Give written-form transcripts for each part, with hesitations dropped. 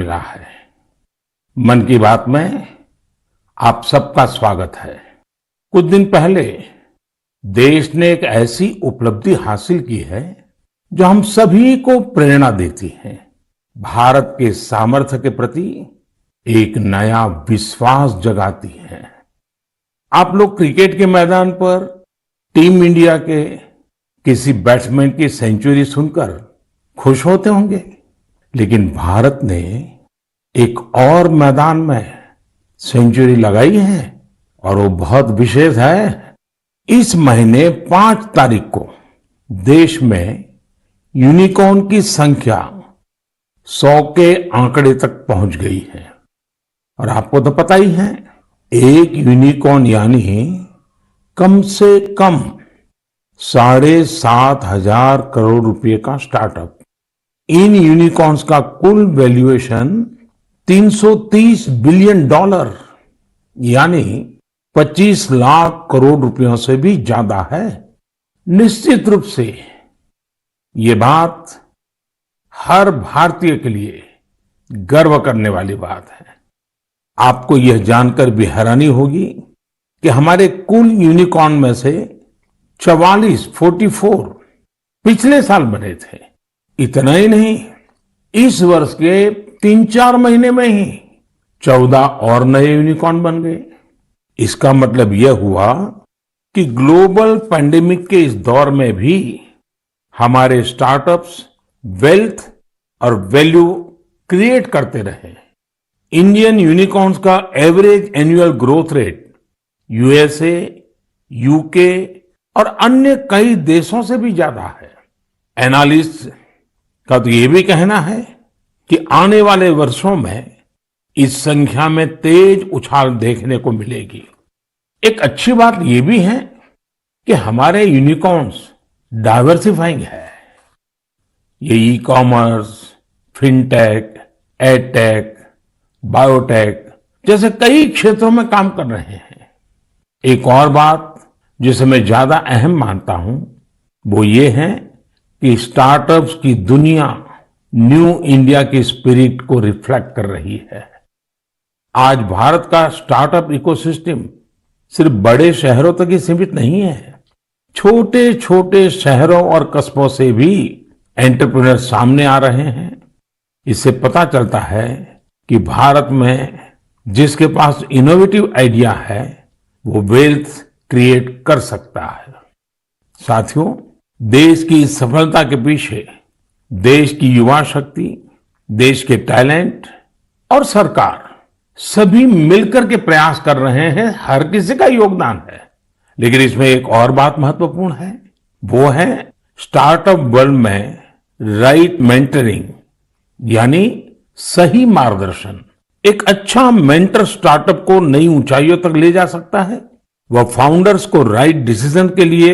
मेरा है। मन की बात में आप सबका स्वागत है। कुछ दिन पहले देश ने एक ऐसी उपलब्धि हासिल की है जो हम सभी को प्रेरणा देती है। भारत के सामर्थ्य के प्रति एक नया विश्वास जगाती है। आप लोग क्रिकेट के मैदान पर टीम इंडिया के किसी बैट्समैन की सेंचुरी सुनकर खुश होते होंगे, लेकिन भारत ने एक और मैदान में सेंचुरी लगाई है और वो बहुत विशेष है। इस महीने 5 तारीख को देश में यूनिकॉर्न की संख्या 100 के आंकड़े तक पहुंच गई है। और आपको तो पता ही है, एक यूनिकॉर्न यानी कम से कम 7,500 करोड़ रुपए का स्टार्टअप। इन यूनिकॉर्न्स का कुल वैल्यूएशन $330 बिलियन यानी 25 लाख करोड़ रुपयों से भी ज्यादा है। निश्चित रूप से ये बात हर भारतीय के लिए गर्व करने वाली बात है। आपको यह जानकर भी हैरानी होगी कि हमारे कुल यूनिकॉर्न में से 44 पिछले साल बने थे। इतना ही नहीं, इस वर्ष के 3-4 महीने में ही 14 और नए यूनिकॉर्न बन गए। इसका मतलब यह हुआ कि ग्लोबल पैंडेमिक के इस दौर में भी हमारे स्टार्टअप्स वेल्थ और वैल्यू क्रिएट करते रहे। इंडियन यूनिकॉर्न्स का average annual growth rate USA, UK और अन्य कई देशों से भी ज्यादा है। एनालिस्ट का तो ये भी कहना है कि आने वाले वर्षों में इस संख्या में तेज उछाल देखने को मिलेगी। एक अच्छी बात ये भी है कि हमारे यूनिकॉर्न्स डाइवर्सिफाइंग है। ये e commerce, fintech, edtech, biotech जैसे कई क्षेत्रों में काम कर रहे हैं। एक और बात जिसे मैं ज्यादा अहम मानता हूं वो ये है कि स्टार्टअप्स की दुनिया न्यू इंडिया की स्पिरिट को रिफ्लेक्ट कर रही है। आज भारत का स्टार्टअप इकोसिस्टम सिर्फ बड़े शहरों तक ही सीमित नहीं है। छोटे छोटे शहरों और कस्बों से भी एंटरप्रेन्योर सामने आ रहे हैं। इससे पता चलता है कि भारत में जिसके पास इनोवेटिव आइडिया है वो वेल्थ क्रिएट कर सकता है। साथियों, देश की सफलता के पीछे देश की युवा शक्ति, देश के टैलेंट और सरकार सभी मिलकर के प्रयास कर रहे हैं। हर किसी का योगदान है। लेकिन इसमें एक और बात महत्वपूर्ण है, वो है स्टार्टअप वर्ल्ड में राइट मेंटरिंग यानी सही मार्गदर्शन। एक अच्छा मेंटर स्टार्टअप को नई ऊंचाइयों तक ले जा सकता है। वह फाउंडर्स को राइट डिसीजन के लिए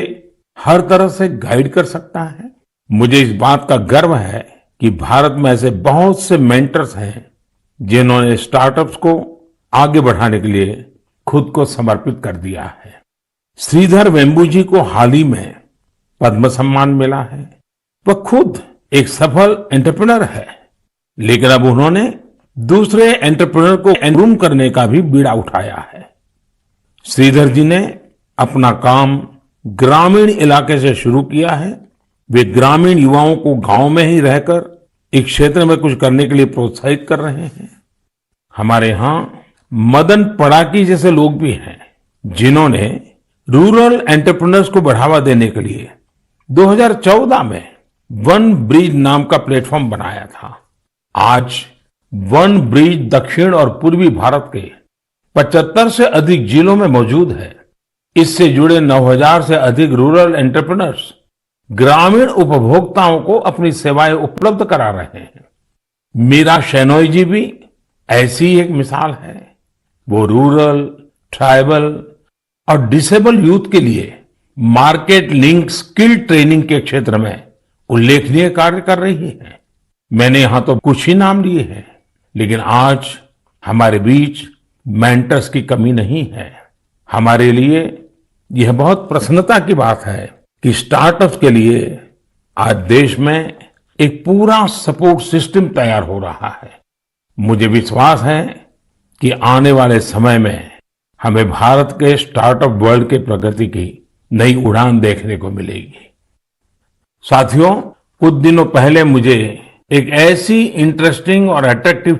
हर तरह से गाइड कर सकता है। मुझे इस बात का गर्व है कि भारत में ऐसे बहुत से मेंटर्स हैं जिन्होंने स्टार्टअप्स को आगे बढ़ाने के लिए खुद को समर्पित कर दिया है। श्रीधर वेम्बू जी को हाल ही में पद्म सम्मान मिला है। वह खुद एक सफल एंटरप्रेन्योर है, लेकिन अब उन्होंने दूसरे एंटरप्रेन्योर को एनरूम करने का भी बीड़ा उठाया है। श्रीधर जी ने अपना काम ग्रामीण इलाके से शुरू किया है। वे ग्रामीण युवाओं को गांव में ही रहकर एक क्षेत्र में कुछ करने के लिए प्रोत्साहित कर रहे हैं। हमारे यहाँ मदन पड़ाकी जैसे लोग भी हैं जिन्होंने रूरल एंटरप्रेन्योर्स को बढ़ावा देने के लिए 2014 में वन ब्रिज नाम का प्लेटफॉर्म बनाया था। आज वन ब्रिज दक्षिण और पूर्वी भारत के 75 से अधिक जिलों में मौजूद है। इससे जुड़े 9,000 से अधिक रूरल एंटरप्रेन्योर्स ग्रामीण उपभोक्ताओं को अपनी सेवाएं उपलब्ध करा रहे हैं। मीरा शेनॉय जी भी ऐसी एक मिसाल है। वो रूरल, ट्राइबल और डिसेबल यूथ के लिए मार्केट लिंक स्किल ट्रेनिंग के क्षेत्र में उल्लेखनीय कार्य कर रही है। मैंने यहां तो कुछ ही नाम लिए हैं, लेकिन आज हमारे बीच मेंटर्स की कमी नहीं है। हमारे लिए यह बहुत प्रसन्नता की बात है कि स्टार्टअप्स के लिए आज देश में एक पूरा सपोर्ट सिस्टम तैयार हो रहा है। मुझे विश्वास है कि आने वाले समय में हमें भारत के स्टार्टअप वर्ल्ड के प्रगति की नई उड़ान देखने को मिलेगी। साथियों, कुछ दिनों पहले मुझे एक ऐसी इंटरेस्टिंग और अट्रैक्टिव